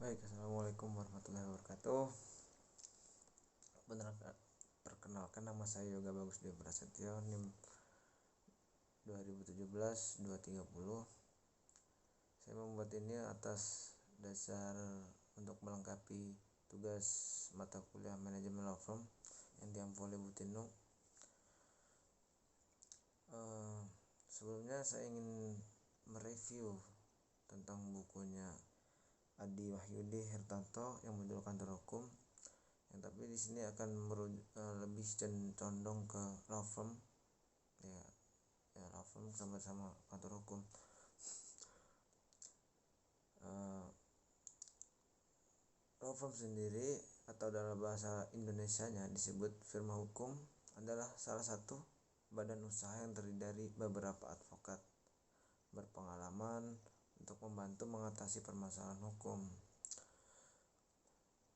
Baik, assalamualaikum warahmatullahi wabarakatuh. Perkenalkan, nama saya Yoga Bagus Dewa Prasetyo, NIM 2017-230. Saya membuat ini atas dasar untuk melengkapi tugas mata kuliah manajemen law firm yang diampu oleh Bu Tinu. Sebelumnya saya ingin mereview tentang bukunya Adi Wahyudi Hertanto yang berjudul Kantor Hukum, yang tapi di sini akan lebih condong ke law firm, ya law firm sama-sama kantor hukum. Law firm sendiri atau dalam bahasa Indonesianya disebut firma hukum adalah salah satu badan usaha yang terdiri dari beberapa advokat berpengalaman untuk membantu mengatasi permasalahan hukum.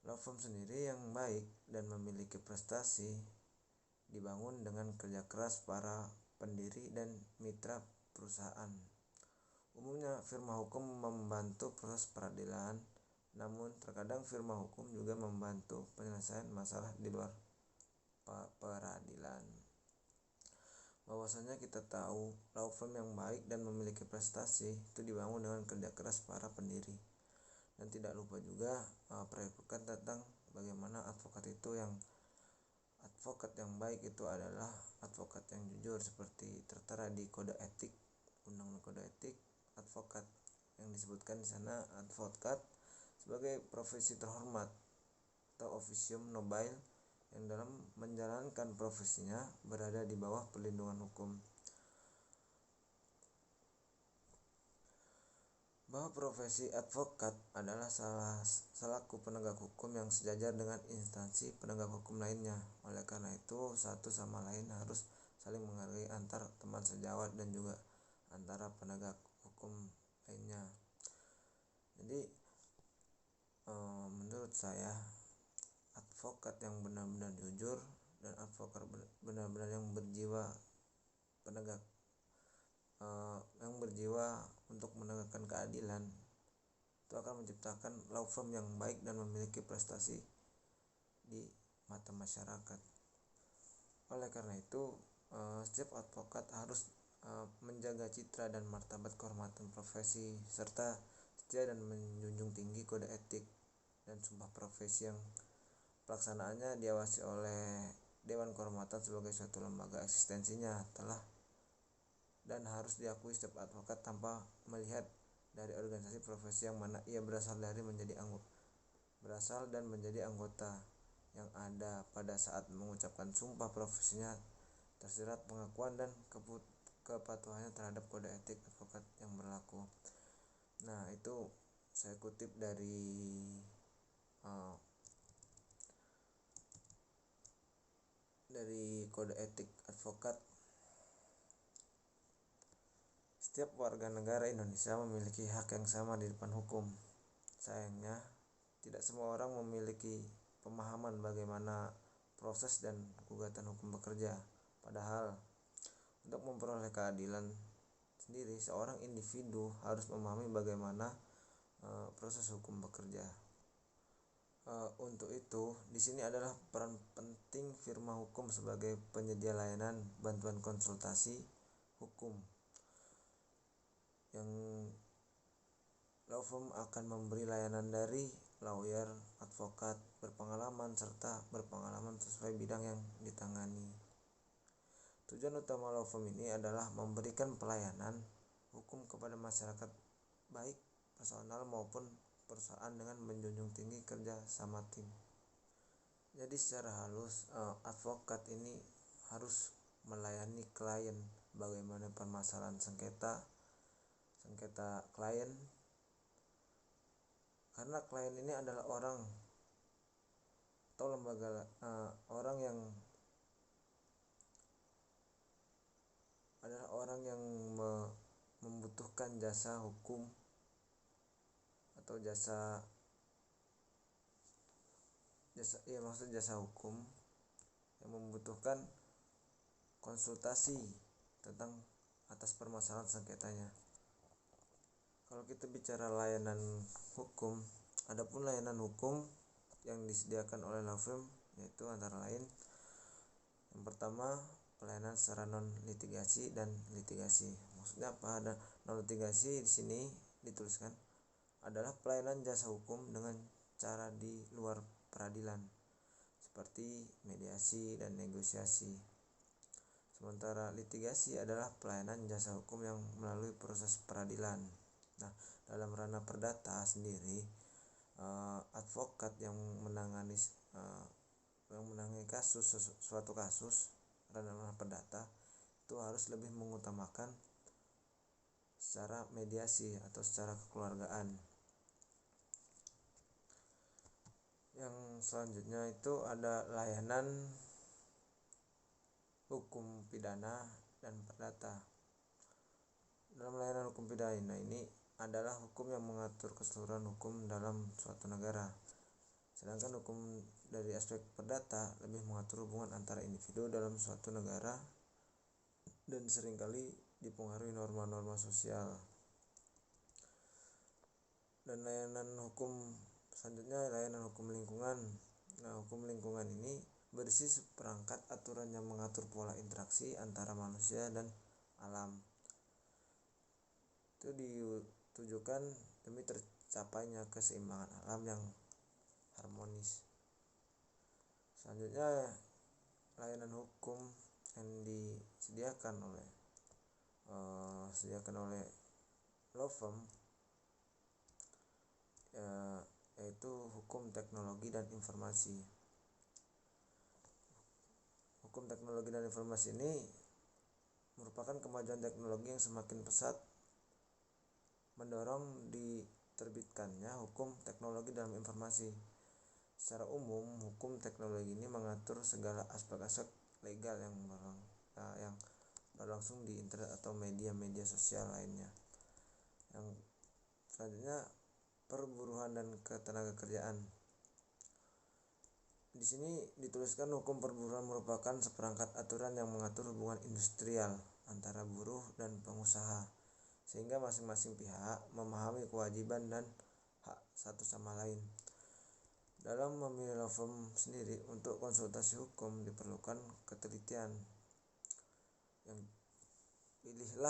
Law firm sendiri yang baik dan memiliki prestasi dibangun dengan kerja keras para pendiri dan mitra perusahaan. Umumnya firma hukum membantu proses peradilan, namun terkadang firma hukum juga membantu penyelesaian masalah di luar peradilan. Bahwasanya kita tahu law firm yang baik dan memiliki prestasi itu dibangun dengan kerja keras para pendiri. Dan tidak lupa juga perhatikan tentang bagaimana advokat yang baik itu adalah advokat yang jujur, seperti tertera di kode etik, undang-undang kode etik advokat, yang disebutkan di sana advokat sebagai profesi terhormat atau officium nobile yang dalam menjalankan profesinya berada di bawah perlindungan hukum. Bahwa profesi advokat adalah selaku penegak hukum yang sejajar dengan instansi penegak hukum lainnya. Oleh karena itu, satu sama lain harus saling menghargai antar teman sejawat dan juga antara penegak hukum lainnya. Jadi menurut saya, advokat yang benar-benar jujur dan advokat benar-benar yang berjiwa penegak, yang berjiwa untuk menegakkan keadilan, itu akan menciptakan law firm yang baik dan memiliki prestasi di mata masyarakat. Oleh karena itu, setiap advokat harus menjaga citra dan martabat kehormatan profesi, serta setia dan menjunjung tinggi kode etik dan sumpah profesi yang pelaksanaannya diawasi oleh Dewan Kehormatan sebagai suatu lembaga. Eksistensinya telah dan harus diakui setiap advokat tanpa melihat dari organisasi profesi yang mana ia berasal dan menjadi anggota yang ada. Pada saat mengucapkan sumpah profesinya tersirat pengakuan dan kepatuhannya terhadap kode etik advokat yang berlaku. Nah, itu saya kutip dari kode etik advokat. Setiap warga negara Indonesia memiliki hak yang sama di depan hukum. Sayangnya, tidak semua orang memiliki pemahaman bagaimana proses dan gugatan hukum bekerja. Padahal, untuk memperoleh keadilan sendiri, seorang individu harus memahami bagaimana proses hukum bekerja. Untuk itu, di sini adalah peran penting firma hukum sebagai penyedia layanan bantuan konsultasi hukum, yang law firm akan memberi layanan dari lawyer, advokat berpengalaman serta berpengalaman sesuai bidang yang ditangani. Tujuan utama law firm ini adalah memberikan pelayanan hukum kepada masyarakat, baik personal maupun perusahaan, dengan menjunjung tinggi kerja sama tim. Jadi secara halus, advokat ini harus melayani klien bagaimana permasalahan sengketa klien, karena klien ini adalah orang atau lembaga orang yang membutuhkan jasa hukum atau jasa hukum yang membutuhkan konsultasi tentang atas permasalahan sengketanya. Kalau kita bicara layanan hukum, Adapun layanan hukum yang disediakan oleh law firm yaitu antara lain yang pertama pelayanan secara non litigasi dan litigasi. Maksudnya apa? Ada non litigasi di sini dituliskan adalah pelayanan jasa hukum dengan cara di luar peradilan seperti mediasi dan negosiasi. Sementara litigasi adalah pelayanan jasa hukum yang melalui proses peradilan. Nah, dalam ranah perdata sendiri, advokat yang menangani suatu kasus ranah perdata itu harus lebih mengutamakan secara mediasi atau secara kekeluargaan. Yang selanjutnya itu ada layanan hukum pidana dan perdata. Dalam layanan hukum pidana ini adalah hukum yang mengatur keseluruhan hukum dalam suatu negara. Sedangkan hukum dari aspek perdata lebih mengatur hubungan antara individu dalam suatu negara dan seringkali dipengaruhi norma-norma sosial. Dan layanan hukum selanjutnya layanan hukum lingkungan. Nah, hukum lingkungan ini berisi seperangkat aturan yang mengatur pola interaksi antara manusia dan alam. Itu ditujukan demi tercapainya keseimbangan alam yang harmonis. Selanjutnya layanan hukum yang disediakan oleh law firm yaitu hukum teknologi dan informasi. Hukum teknologi dan informasi ini merupakan kemajuan teknologi yang semakin pesat mendorong diterbitkannya hukum teknologi dalam informasi. Secara umum, hukum teknologi ini mengatur segala aspek-aspek legal yang berlangsung di internet atau media-media sosial lainnya. Yang selanjutnya perburuhan dan ketenagakerjaan. Di sini dituliskan hukum perburuhan merupakan seperangkat aturan yang mengatur hubungan industrial antara buruh dan pengusaha, sehingga masing-masing pihak memahami kewajiban dan hak satu sama lain. Dalam memilih law firm sendiri untuk konsultasi hukum diperlukan ketelitian. Yang pilihlah